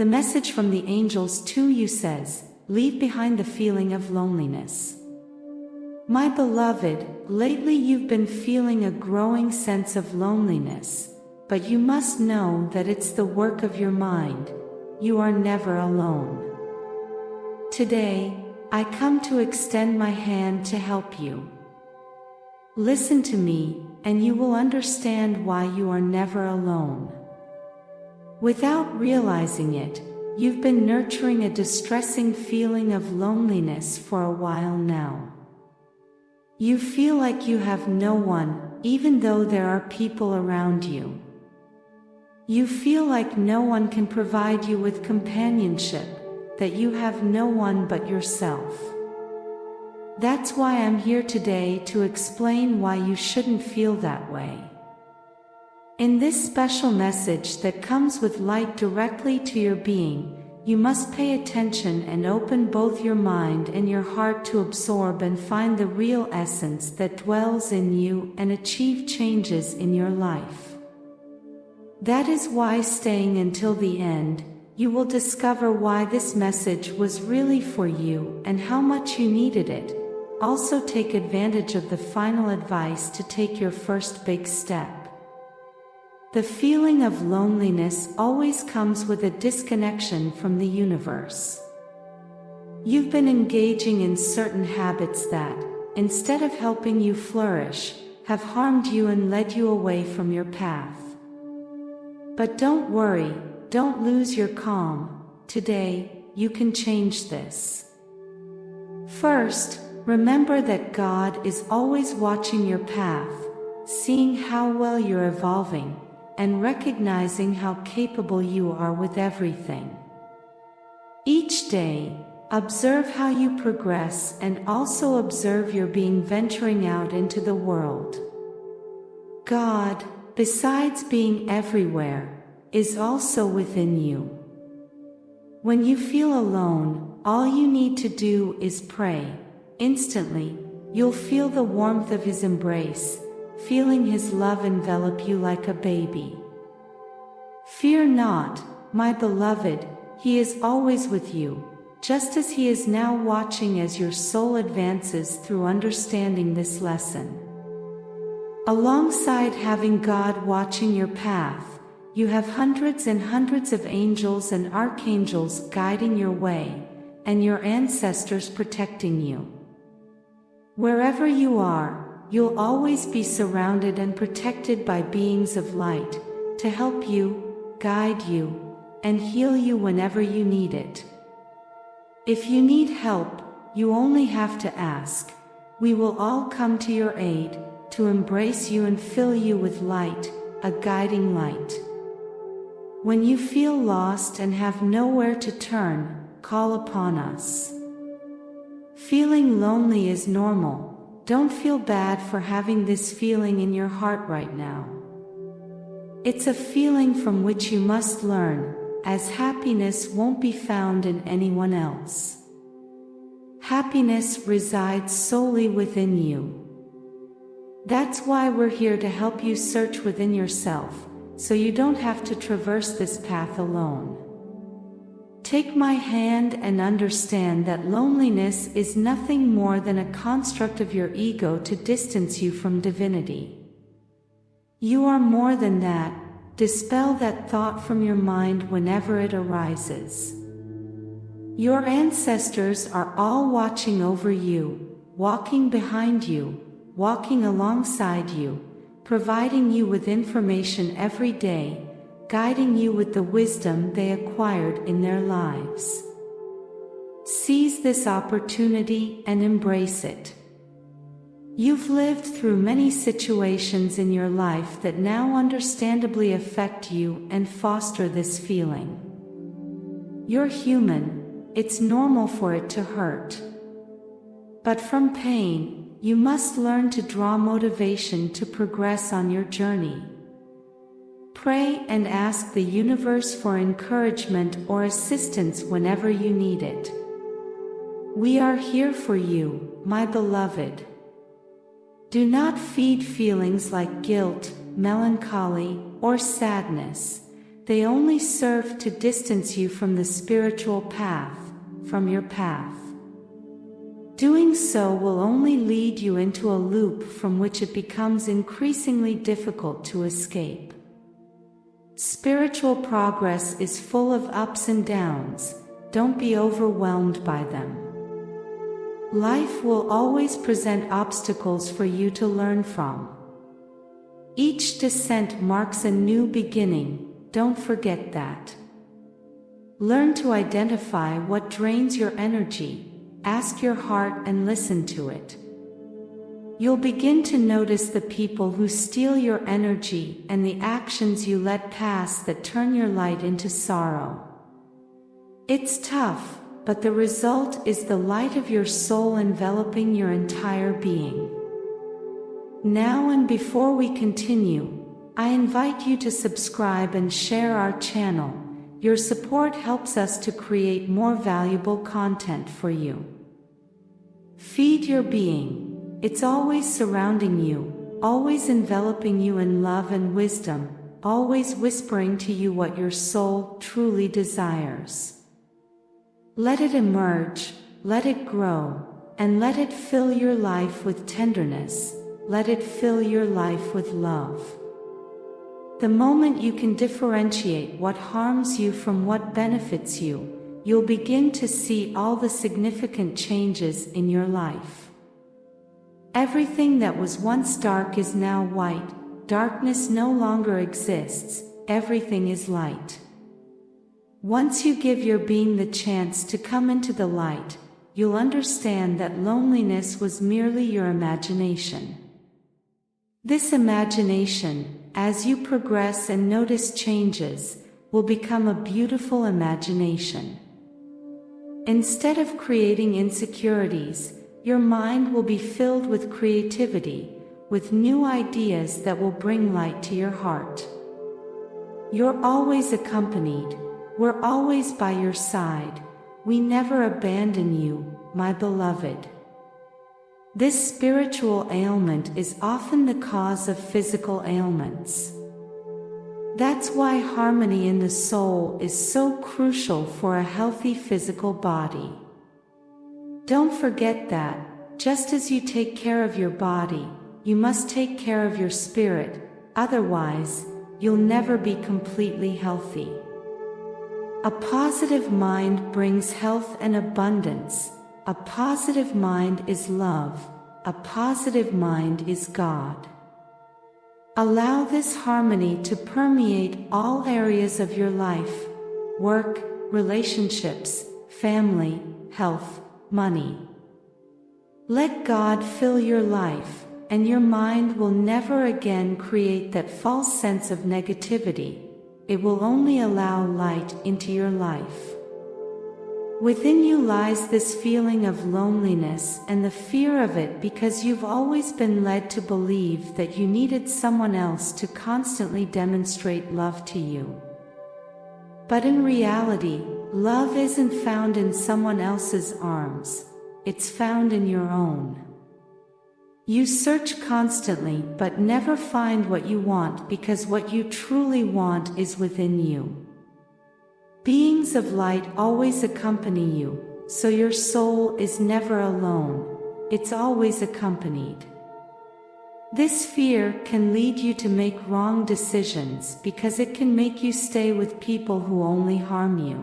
The message from the angels to you says, leave behind the feeling of loneliness. My beloved, lately you've been feeling a growing sense of loneliness, but you must know that it's the work of your mind. You are never alone. Today, I come to extend my hand to help you. Listen to me, and you will understand why you are never alone. Without realizing it, you've been nurturing a distressing feeling of loneliness for a while now. You feel like you have no one, even though there are people around you. You feel like no one can provide you with companionship, that you have no one but yourself. That's why I'm here today to explain why you shouldn't feel that way. In this special message that comes with light directly to your being, you must pay attention and open both your mind and your heart to absorb and find the real essence that dwells in you and achieve changes in your life. That is why, staying until the end, you will discover why this message was really for you and how much you needed it. Also take advantage of the final advice to take your first big step. The feeling of loneliness always comes with a disconnection from the universe. You've been engaging in certain habits that, instead of helping you flourish, have harmed you and led you away from your path. But don't worry, don't lose your calm. Today, you can change this. First, remember that God is always watching your path, seeing how well you're evolving, and recognizing how capable you are with everything. Each day, observe how you progress and also observe your being venturing out into the world. God, besides being everywhere, is also within you. When you feel alone, all you need to do is pray. Instantly, you'll feel the warmth of His embrace, feeling His love envelop you like a baby. Fear not, my beloved, He is always with you, just as He is now watching as your soul advances through understanding this lesson. Alongside having God watching your path, you have hundreds and hundreds of angels and archangels guiding your way, and your ancestors protecting you. Wherever you are, you'll always be surrounded and protected by beings of light, to help you, guide you, and heal you whenever you need it. If you need help, you only have to ask. We will all come to your aid, to embrace you and fill you with light, a guiding light. When you feel lost and have nowhere to turn, call upon us. Feeling lonely is normal. Don't feel bad for having this feeling in your heart right now. It's a feeling from which you must learn, as happiness won't be found in anyone else. Happiness resides solely within you. That's why we're here to help you search within yourself, so you don't have to traverse this path alone. Take my hand and understand that loneliness is nothing more than a construct of your ego to distance you from divinity. You are more than that. Dispel that thought from your mind whenever it arises. Your ancestors are all watching over you, walking behind you, walking alongside you, providing you with information every day, guiding you with the wisdom they acquired in their lives. Seize this opportunity and embrace it. You've lived through many situations in your life that now understandably affect you and foster this feeling. You're human, it's normal for it to hurt. But from pain, you must learn to draw motivation to progress on your journey. Pray and ask the universe for encouragement or assistance whenever you need it. We are here for you, my beloved. Do not feed feelings like guilt, melancholy, or sadness. they only serve to distance you from the spiritual path, from your path. Doing so will only lead you into a loop from which it becomes increasingly difficult to escape. Spiritual progress is full of ups and downs. Don't be overwhelmed by them. Life will always present obstacles for you to learn from. Each descent marks a new beginning, don't forget that. Learn to identify what drains your energy. Ask your heart and listen to it. You'll begin to notice the people who steal your energy and the actions you let pass that turn your light into sorrow. It's tough, but the result is the light of your soul enveloping your entire being. Now and before we continue, I invite you to subscribe and share our channel. Your support helps us to create more valuable content for you. Feed your being. It's always surrounding you, always enveloping you in love and wisdom, always whispering to you what your soul truly desires. Let it emerge, let it grow, and let it fill your life with tenderness. Let it fill your life with love. The moment you can differentiate what harms you from what benefits you, you'll begin to see all the significant changes in your life. Everything that was once dark is now white. Darkness no longer exists. Everything is light. Once you give your being the chance to come into the light, you'll understand that loneliness was merely your imagination. This imagination, as you progress and notice changes, will become a beautiful imagination. Instead of creating insecurities, your mind will be filled with creativity, with new ideas that will bring light to your heart. You're always accompanied. We're always by your side. We never abandon you, my beloved. This spiritual ailment is often the cause of physical ailments. That's why harmony in the soul is so crucial for a healthy physical body. Don't forget that, just as you take care of your body, you must take care of your spirit, otherwise, you'll never be completely healthy. A positive mind brings health and abundance. A positive mind is love. A positive mind is God. Allow this harmony to permeate all areas of your life: work, relationships, family, health, money. Let God fill your life, and your mind will never again create that false sense of negativity. It will only allow light into your life. Within you lies this feeling of loneliness and the fear of it because you've always been led to believe that you needed someone else to constantly demonstrate love to you. But in reality, love isn't found in someone else's arms, it's found in your own. You search constantly but never find what you want because what you truly want is within you. Beings of light always accompany you, so your soul is never alone, it's always accompanied. This fear can lead you to make wrong decisions because it can make you stay with people who only harm you.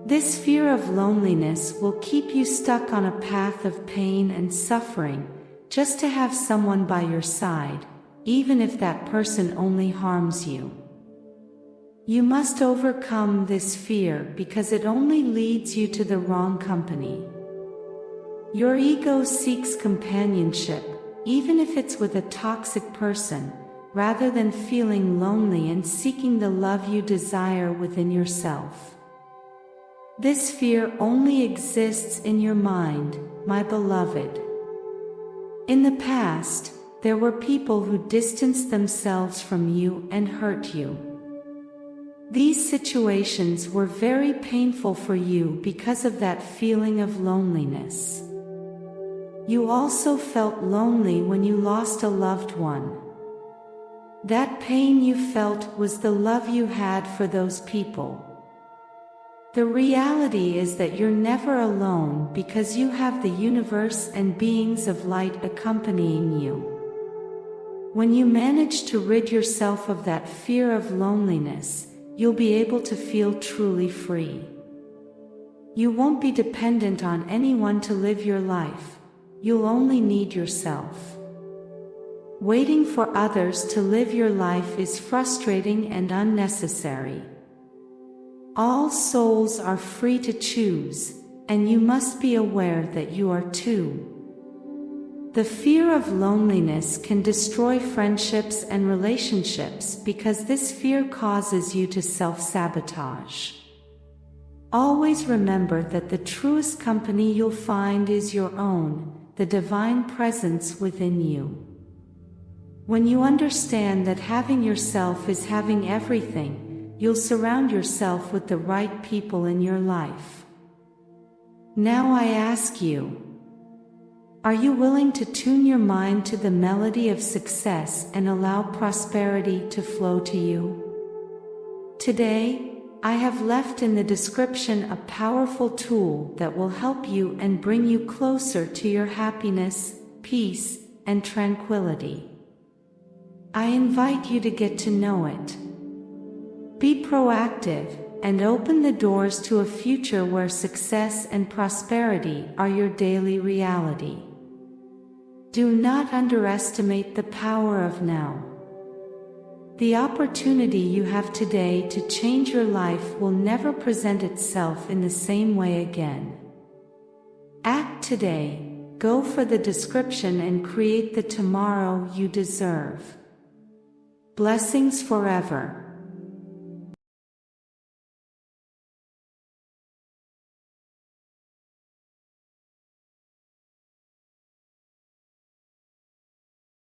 This fear of loneliness will keep you stuck on a path of pain and suffering, just to have someone by your side, even if that person only harms you. You must overcome this fear because it only leads you to the wrong company. Your ego seeks companionship, even if it's with a toxic person, rather than feeling lonely and seeking the love you desire within yourself. This fear only exists in your mind, my beloved. In the past, there were people who distanced themselves from you and hurt you. These situations were very painful for you because of that feeling of loneliness. You also felt lonely when you lost a loved one. That pain you felt was the love you had for those people. The reality is that you're never alone because you have the universe and beings of light accompanying you. When you manage to rid yourself of that fear of loneliness, you'll be able to feel truly free. You won't be dependent on anyone to live your life. You'll only need yourself. Waiting for others to live your life is frustrating and unnecessary. All souls are free to choose, and you must be aware that you are too. The fear of loneliness can destroy friendships and relationships because this fear causes you to self-sabotage. Always remember that the truest company you'll find is your own, the divine presence within you. When you understand that having yourself is having everything, you'll surround yourself with the right people in your life. Now I ask you, are you willing to tune your mind to the melody of success and allow prosperity to flow to you? Today, I have left in the description a powerful tool that will help you and bring you closer to your happiness, peace, and tranquility. I invite you to get to know it. Be proactive and open the doors to a future where success and prosperity are your daily reality. Do not underestimate the power of now. The opportunity you have today to change your life will never present itself in the same way again. Act today, go for the description and create the tomorrow you deserve. Blessings forever.